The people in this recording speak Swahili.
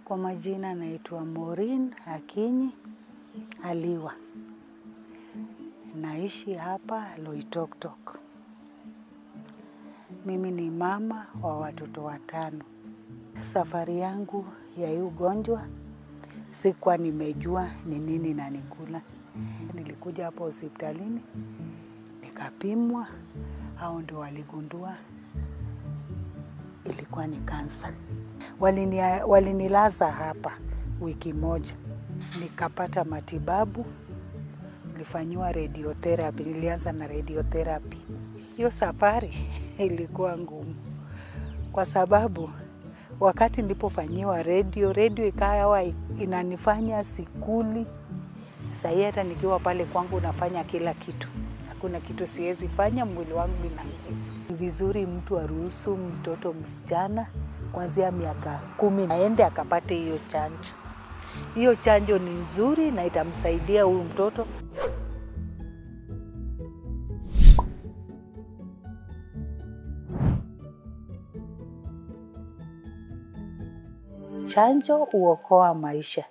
Kwa majina naitwa Maureen Akinyi Aliwa. Naishi hapa Loitoktok. Mimi ni mama wa watoto 5. Safari yangu ya hii ugonjwa sikuwa nimejua ni nini na nikula. Nilikuja hapo hospitalini, nikapimwa, hao ndio waligundua ilikuwa ni kansa. Walinilaza hapa wiki moja. Nikapata matibabu, nilifanywa radiotherapy, nilianza na radiotherapy. Hiyo safari ilikuwa ngumu. Kwa sababu wakati nilipofanyiwa radio ikawa inanifanya sikuli. Sasa hata nikiwa pale kwangu nafanya kila kitu. Hakuna kitu siwezi fanya, mwili wangu ina nguvu. Ni vizuri mtu aruhusu mtoto msichana kuanzia miaka 10 aende akapate hiyo chanjo. Hiyo chanjo ni nzuri na itamsaidia huyu mtoto. Chanjo huokoa maisha.